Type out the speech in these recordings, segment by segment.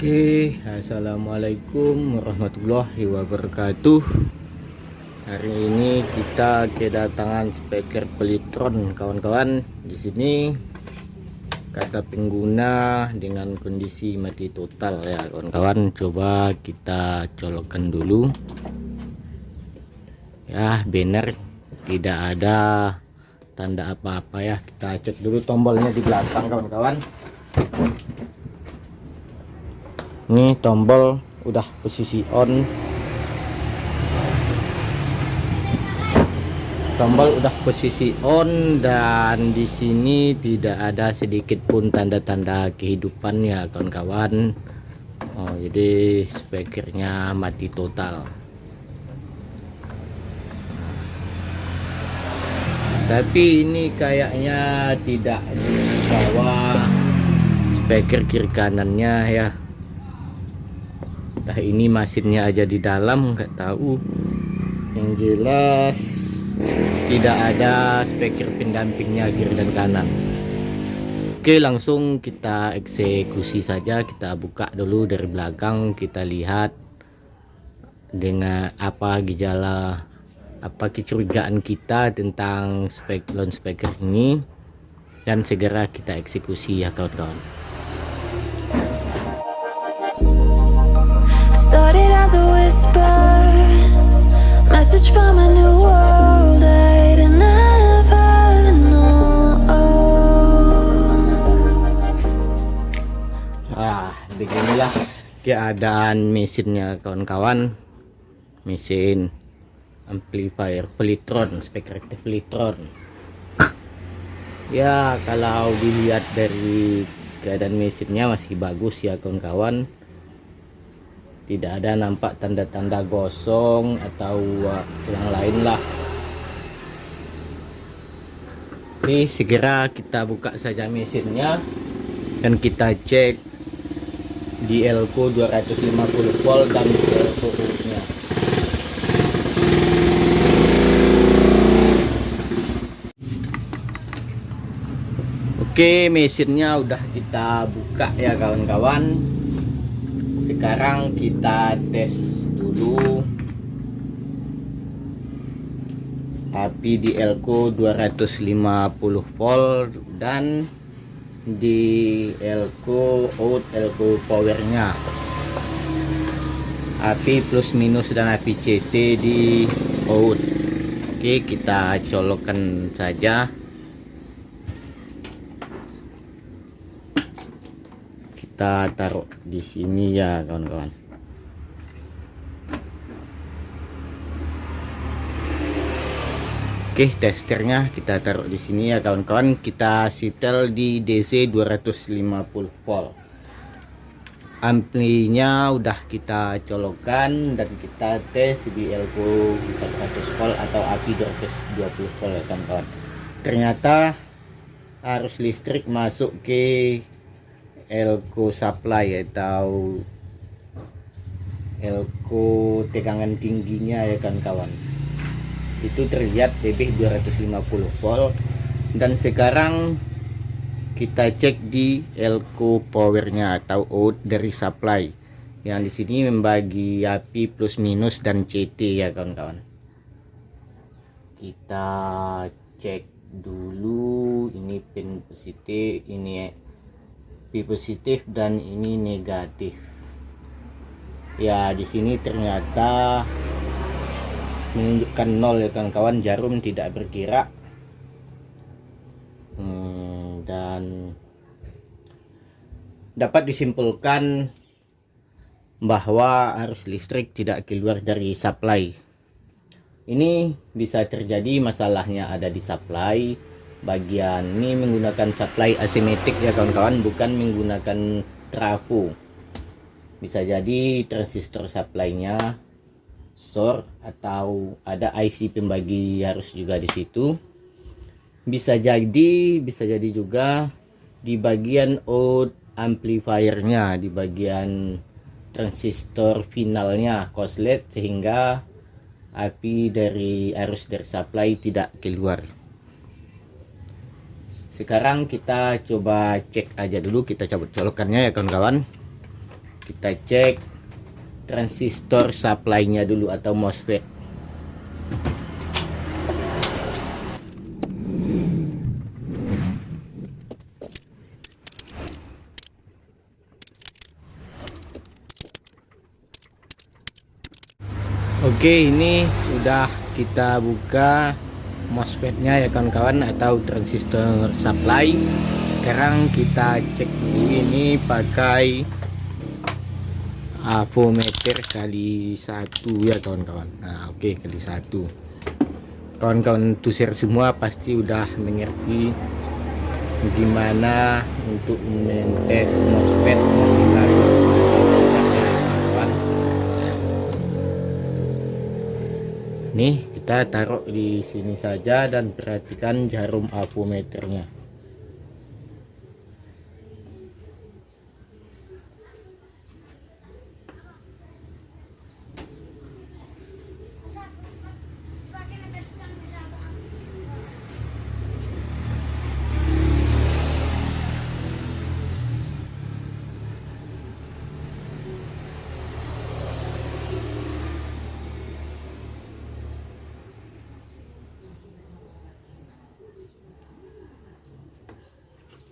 Oke, assalamualaikum warahmatullahi wabarakatuh. Hari ini kita kedatangan speaker Polytron, kawan-kawan. Di sini kata pengguna dengan kondisi mati total ya, kawan-kawan. Coba kita colokkan dulu. Ya, benar, tidak ada tanda apa-apa ya. Kita cek dulu tombolnya di belakang, kawan-kawan. Ini tombol udah posisi on. Tombol udah posisi on dan di sini tidak ada sedikit pun tanda-tanda kehidupannya, kawan-kawan. Oh, jadi speakernya mati total. Tapi ini kayaknya tidak dibawa speaker kiri kanannya ya. Entah ini mesinnya aja di dalam, nggak tahu. Yang jelas tidak ada speaker pendampingnya kiri dan kanan. Oke, langsung kita eksekusi saja. Kita buka dulu dari belakang, kita lihat dengan apa gejala, apa kecurigaan kita tentang loudspeaker ini, dan segera kita eksekusi ya, kawan-kawan. Started as a whisper, message from a new world I'd never known. Beginilah keadaan mesinnya, kawan-kawan. Mesin amplifier Polytron, speaker aktif Polytron. Ya, kalau dilihat dari keadaan mesinnya masih bagus ya, kawan-kawan. Tidak ada nampak tanda-tanda gosong atau yang lain lah. Oke, segera kita buka saja mesinnya dan kita cek di elko 250 volt dan elko outnya. Oke, mesinnya udah kita buka ya, kawan-kawan. Sekarang kita tes dulu api di elko 250 volt dan di elko out, elko powernya, api plus minus dan api CT di out. Oke, kita colokkan saja. Kita taruh di sini ya, kawan-kawan. Oke, testernya kita taruh di sini ya, kawan-kawan. Kita setel di DC 250 volt. Amplinya udah kita colokkan dan kita tes di elko 400 volt atau api 220 volt ya, kawan-kawan. Ternyata arus listrik masuk ke elko supply atau elko tegangan tingginya ya, kawan-kawan. Itu terlihat lebih 250 volt. Dan sekarang kita cek di elko powernya atau out dari supply, yang di sini membagi api plus minus dan CT ya, kawan-kawan. Kita cek dulu, ini pin positif, ini P positif dan ini negatif. Ya, di sini ternyata menunjukkan 0 ya, kawan-kawan. Jarum tidak bergerak. Dan dapat disimpulkan bahwa arus listrik tidak keluar dari supply. Ini bisa terjadi masalahnya ada di supply. Bagian ini menggunakan supply asimetrik ya, kawan-kawan, bukan menggunakan trafo. Bisa jadi transistor supply-nya short atau ada IC pembagi arus juga di situ. Bisa jadi juga di bagian out amplifiernya, di bagian transistor finalnya korslet, sehingga api dari arus dari supply tidak keluar. Sekarang kita coba cek aja dulu, kita cabut colokannya ya, kawan-kawan. kita cek transistor supply-nya dulu atau MOSFET. Oke, ini sudah kita buka MOSFET-nya ya kawan-kawan, atau transistor supply. Sekarang kita cek dulu ini pakai avometer kali 1 ya kawan-kawan. Nah, oke, kali 1. Kawan-kawan tusir semua pasti udah mengerti gimana untuk mentes MOSFET masih bagus. Nih, kita taruh di sini saja dan perhatikan jarum avometernya.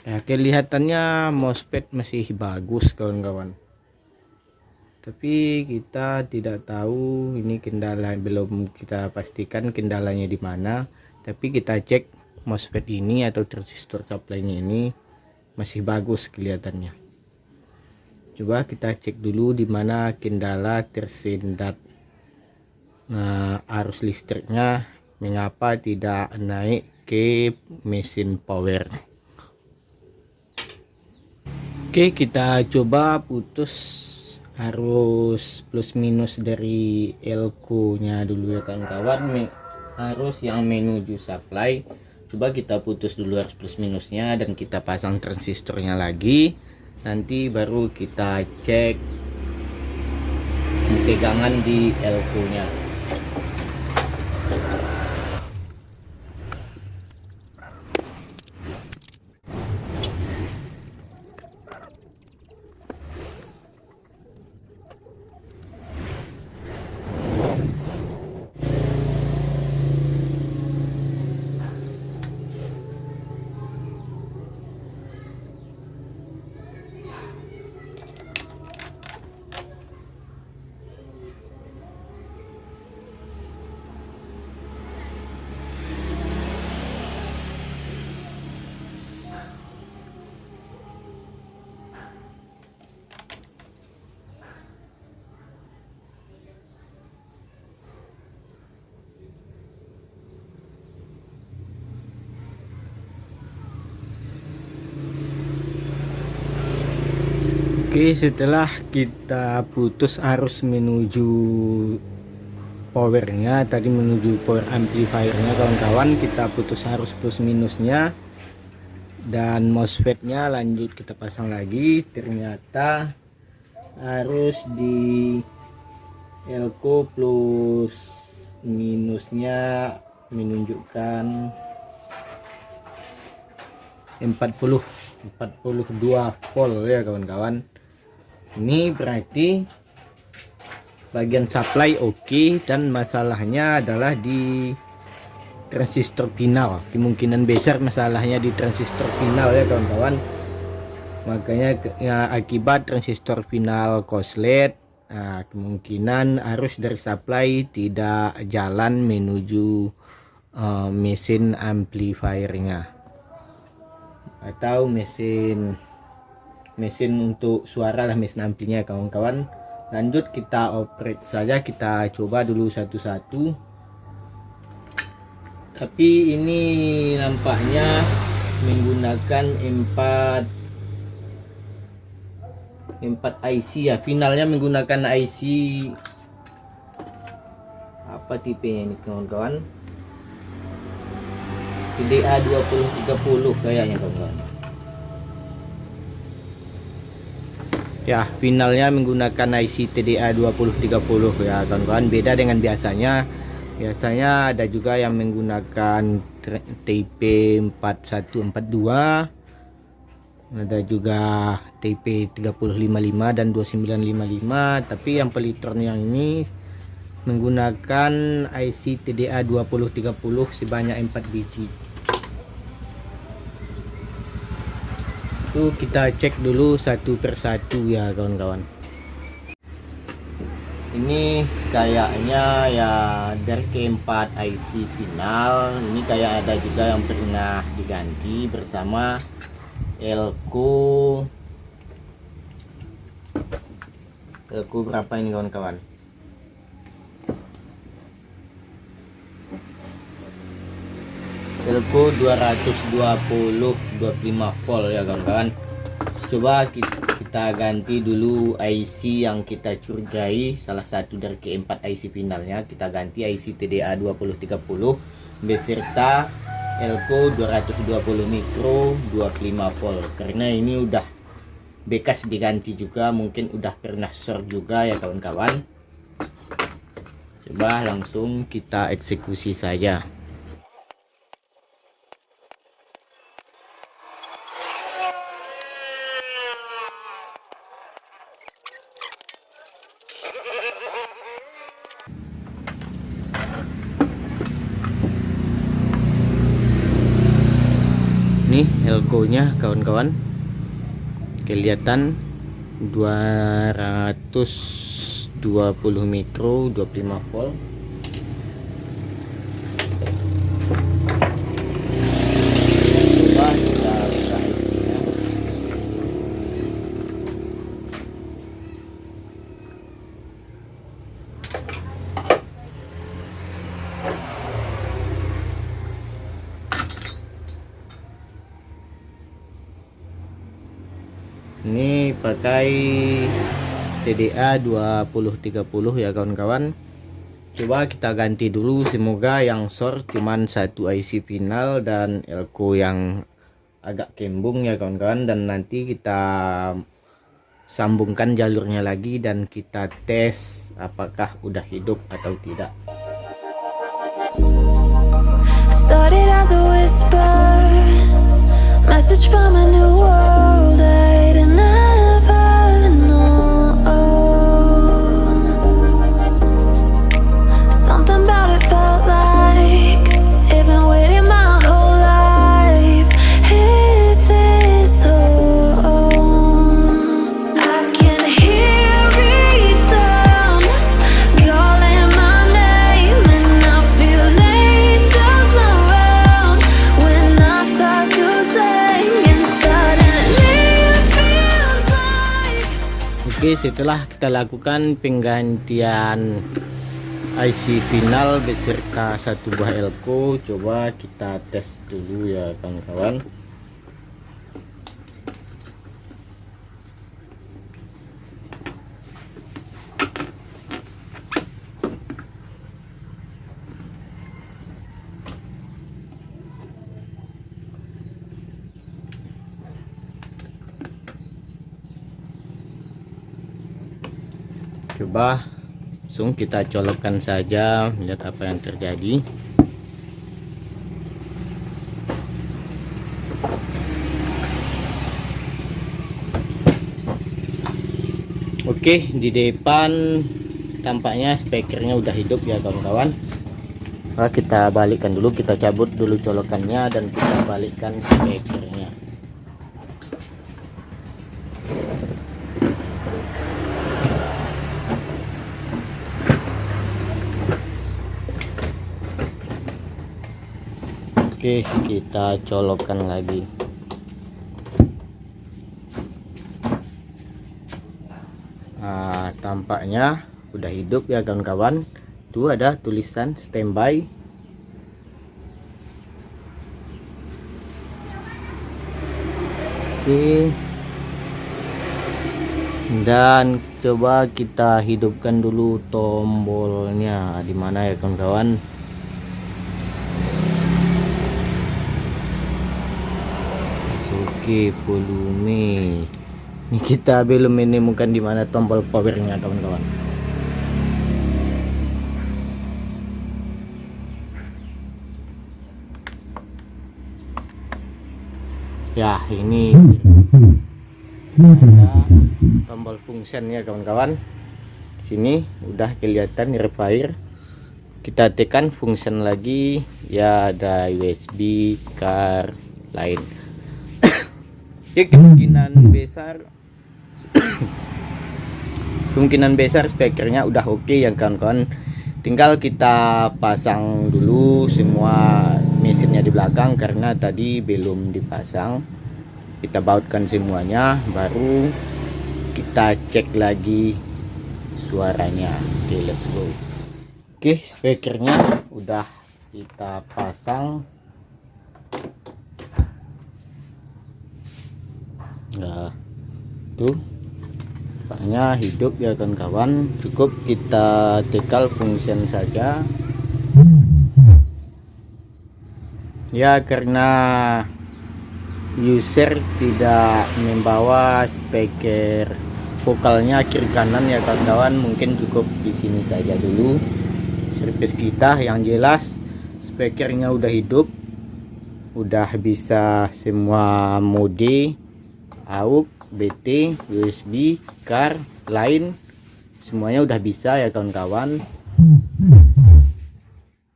Ya, kelihatannya MOSFET masih bagus kawan-kawan, tapi kita tidak tahu ini kendala, belum kita pastikan kendalanya di mana. Tapi kita cek MOSFET ini atau transistor supply-nya ini masih bagus kelihatannya. Coba kita cek dulu di mana kendala tersendat arus listriknya, mengapa tidak naik ke mesin power. Oke, kita coba putus arus plus minus dari elko nya dulu ya kawan-kawan, arus yang menuju supply. Coba kita putus dulu arus plus minusnya dan kita pasang transistornya lagi, nanti baru kita cek tegangan di elko nya. Oke, setelah kita putus arus menuju powernya, tadi menuju power amplifiernya kawan-kawan, kita putus arus plus minusnya dan MOSFET-nya lanjut kita pasang lagi. Ternyata arus di elko plus minusnya menunjukkan 42 volt ya kawan-kawan. Ini berarti bagian supply oke, dan masalahnya adalah di transistor final. Kemungkinan besar masalahnya di transistor final ya kawan-kawan. Makanya ya, akibat transistor final korslet, kemungkinan arus dari supply tidak jalan menuju mesin amplifiernya atau mesin untuk suara lah, mesin amplinya kawan-kawan. Lanjut kita operate saja, kita coba dulu satu-satu. Tapi ini nampaknya menggunakan 4 IC ya, finalnya menggunakan IC apa tipenya ini kawan-kawan, TDA 2030 kayaknya kawan-kawan. Ya, finalnya menggunakan IC TDA 2030 ya kawan-kawan, beda dengan biasanya. Biasanya ada juga yang menggunakan TP 4142 Ada juga TP 3055 dan 2955, tapi yang pelitron yang ini menggunakan IC TDA 2030 sebanyak 4 biji. Itu kita cek dulu satu persatu ya kawan-kawan. Ini kayaknya ya dari keempat IC final. Ini kayak ada juga yang pernah diganti bersama Elko berapa ini kawan-kawan? Elko 220 25 volt ya kawan-kawan. Coba kita ganti dulu IC yang kita curigai, salah satu dari keempat IC finalnya. Kita ganti IC TDA 2030 beserta Elko 220 mikro 25 volt, karena ini udah bekas diganti juga, mungkin udah pernah short juga ya kawan-kawan. Coba langsung kita eksekusi saja. Nih Elko nya kawan-kawan, kelihatan 220 mikro 25 volt. Coba kita buka IC-nya. Ini pakai TDA 2030 ya kawan-kawan. Coba kita ganti dulu, semoga yang short cuman satu IC final dan Elko yang agak kembung ya kawan-kawan. Dan nanti kita sambungkan jalurnya lagi dan kita tes apakah udah hidup atau tidak. Started as a whisper, message from a new world I'd never known. Something about it felt like it'd been waiting my whole life. Is this home? I can hear each sound calling my name, and I feel angels around when I start to sing, and suddenly it feels like. Oke, setelah kita lakukan penggantian IC final beserta satu buah Elko, coba kita tes dulu ya kawan-kawan. Coba langsung kita colokkan saja, lihat apa yang terjadi. Oke, di depan tampaknya speakernya udah hidup ya kawan-kawan. Nah, kita balikkan dulu, kita cabut dulu colokannya dan kita balikkan speakernya. Oke, kita colokkan lagi. Nah, tampaknya udah hidup ya kawan-kawan. Tuh ada tulisan standby. Oke. Dan coba kita hidupkan dulu tombolnya. Di mana ya kawan-kawan? Oke, volume. Ini kita belum menemukan di mana tombol powernya kawan-kawan. Ya, ini ada tombol function ya kawan-kawan. Sini udah kelihatan repair. Kita tekan function lagi ya, ada USB, car, lain. Ya, kemungkinan besar spekernya udah oke ya kawan-kawan. Tinggal kita pasang dulu semua mesinnya di belakang karena tadi belum dipasang. Kita bautkan semuanya, baru kita cek lagi suaranya. Oke, let's go. Oke, speakernya udah kita pasang. Nah, tuh tampaknya hidup ya kawan-kawan. Cukup kita tekal function saja ya, karena user tidak membawa speaker vokalnya kiri kanan ya kawan-kawan. Mungkin cukup di sini saja dulu service kita. Yang jelas speakernya udah hidup, udah bisa semua mode, AUX, BT, USB, car, lain, semuanya udah bisa ya kawan-kawan.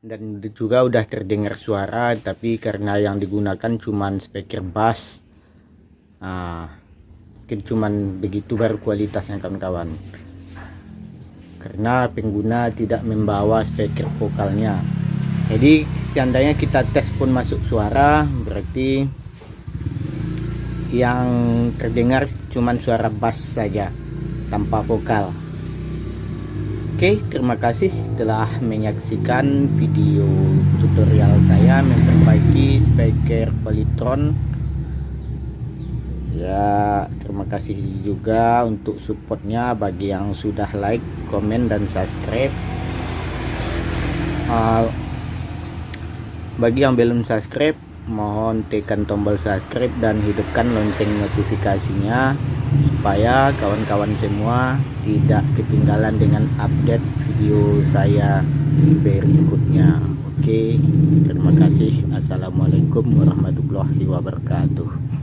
Dan juga udah terdengar suara, tapi karena yang digunakan cuman speaker bass, mungkin cuman begitu baru kualitasnya kawan-kawan, karena pengguna tidak membawa speaker vokalnya. Jadi seandainya kita tes pun masuk suara, berarti yang terdengar cuman suara bass saja tanpa vokal. Oke, terima kasih telah menyaksikan video tutorial saya memperbaiki speaker Polytron. Ya, terima kasih juga untuk supportnya bagi yang sudah like, komen, dan subscribe. Bagi yang belum subscribe, mohon tekan tombol subscribe dan hidupkan lonceng notifikasinya supaya kawan-kawan semua tidak ketinggalan dengan update video saya berikutnya. Oke, terima kasih. Assalamualaikum warahmatullahi wabarakatuh.